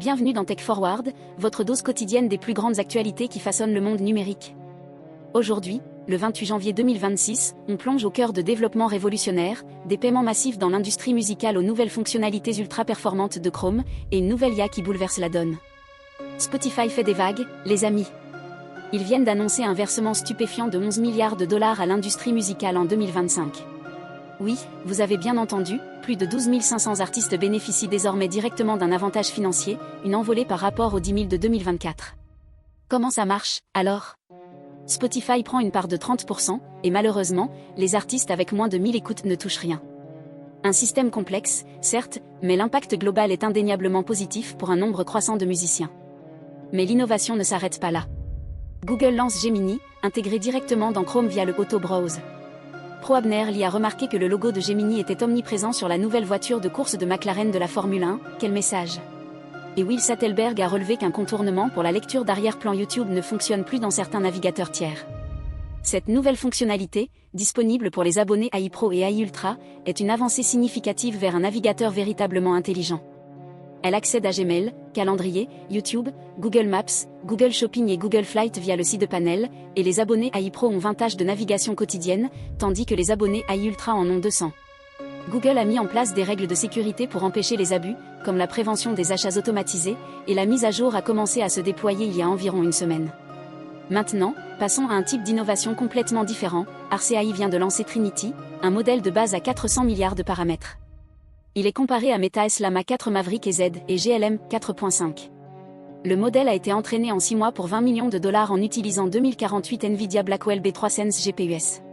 Bienvenue dans Tech Forward, votre dose quotidienne des plus grandes actualités qui façonnent le monde numérique. Aujourd'hui, le 28 janvier 2026, on plonge au cœur de développements révolutionnaires, des paiements massifs dans l'industrie musicale aux nouvelles fonctionnalités ultra performantes de Chrome, et une nouvelle IA qui bouleverse la donne. Spotify fait des vagues, les amis. Ils viennent d'annoncer un versement stupéfiant de 11 milliards de dollars à l'industrie musicale en 2025. Oui, vous avez bien entendu, plus de 12 500 artistes bénéficient désormais directement d'un avantage financier, une envolée par rapport aux 10 000 de 2024. Comment ça marche, alors ? Spotify prend une part de 30%, et malheureusement, les artistes avec moins de 1000 écoutes ne touchent rien. Un système complexe, certes, mais l'impact global est indéniablement positif pour un nombre croissant de musiciens. Mais l'innovation ne s'arrête pas là. Google lance Gemini, intégré directement dans Chrome via le Auto Browse. ProAbner a remarqué que le logo de Gemini était omniprésent sur la nouvelle voiture de course de McLaren de la Formule 1, quel message. Et Will Sattelberg a relevé qu'un contournement pour la lecture d'arrière-plan YouTube ne fonctionne plus dans certains navigateurs tiers. Cette nouvelle fonctionnalité, disponible pour les abonnés AI Pro et AI Ultra, est une avancée significative vers un navigateur véritablement intelligent. Elle accède à Gmail, Calendrier, YouTube, Google Maps, Google Shopping et Google Flight via le site de panel, et les abonnés AI Pro ont 20 tâches de navigation quotidienne, tandis que les abonnés AI Ultra en ont 200. Google a mis en place des règles de sécurité pour empêcher les abus, comme la prévention des achats automatisés, et la mise à jour a commencé à se déployer il y a environ une semaine. Maintenant, passons à un type d'innovation complètement différent. RCAI vient de lancer Trinity, un modèle de base à 400 milliards de paramètres. Il est comparé à Meta Llama 4 Maverick et Z et GLM 4.5. Le modèle a été entraîné en 6 mois pour 20 millions de dollars en utilisant 2048 Nvidia Blackwell B3 Sense GPUs.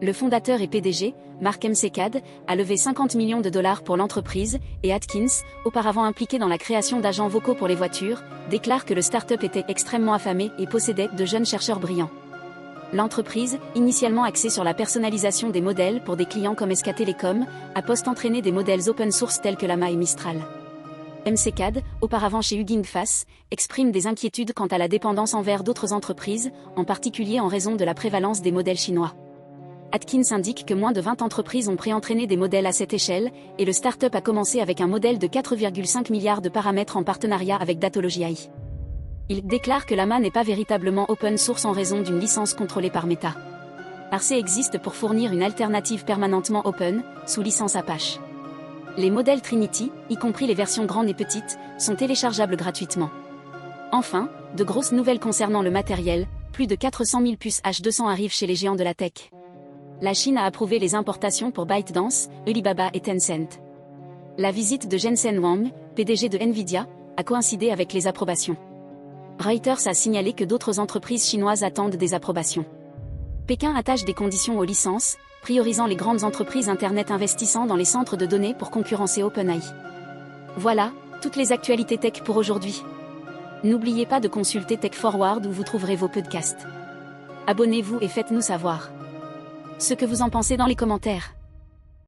Le fondateur et PDG, Mark Msekad, a levé 50 millions de dollars pour l'entreprise, et Atkins, auparavant impliqué dans la création d'agents vocaux pour les voitures, déclare que le start-up était extrêmement affamé et possédait de jeunes chercheurs brillants. L'entreprise, initialement axée sur la personnalisation des modèles pour des clients comme SK Telecom, a post-entraîné des modèles open source tels que Llama et Mistral. Msekad, auparavant chez Hugging Face, exprime des inquiétudes quant à la dépendance envers d'autres entreprises, en particulier en raison de la prévalence des modèles chinois. Atkins indique que moins de 20 entreprises ont pré-entraîné des modèles à cette échelle, et le start-up a commencé avec un modèle de 4,5 milliards de paramètres en partenariat avec Datology AI. Il déclare que Llama n'est pas véritablement open source en raison d'une licence contrôlée par Meta. RC existe pour fournir une alternative permanentement open, sous licence Apache. Les modèles Trinity, y compris les versions grandes et petites, sont téléchargeables gratuitement. Enfin, de grosses nouvelles concernant le matériel, plus de 400 000 puces H200 arrivent chez les géants de la tech. La Chine a approuvé les importations pour ByteDance, Alibaba et Tencent. La visite de Jensen Huang, PDG de Nvidia, a coïncidé avec les approbations. Reuters a signalé que d'autres entreprises chinoises attendent des approbations. Pékin attache des conditions aux licences, priorisant les grandes entreprises Internet investissant dans les centres de données pour concurrencer OpenAI. Voilà, toutes les actualités tech pour aujourd'hui. N'oubliez pas de consulter Tech Forward où vous trouverez vos podcasts. Abonnez-vous et faites-nous savoir ce que vous en pensez dans les commentaires.